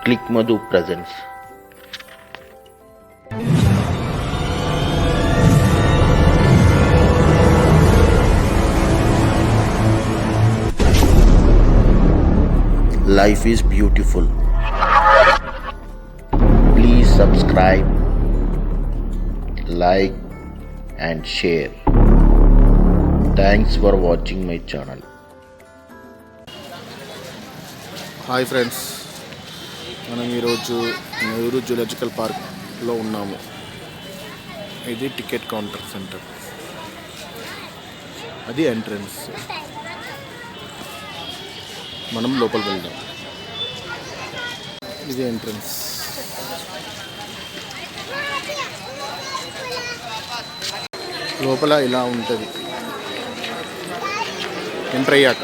Click Madhu presents. Life is beautiful. Please subscribe, like and share. Thanks for watching my channel. Hi friends, మనం ఈరోజు Nehru zoological పార్క్లో ఉన్నాము. ఇది ticket counter centre, అది entrance. మనం లోపల వెళ్దాం. ఇది ఎంట్రన్స్. లోపల ఇలా ఉంటుంది ఎంటర్ అయ్యాక.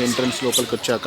ఎంట్రన్స్ లోపలికి వచ్చాక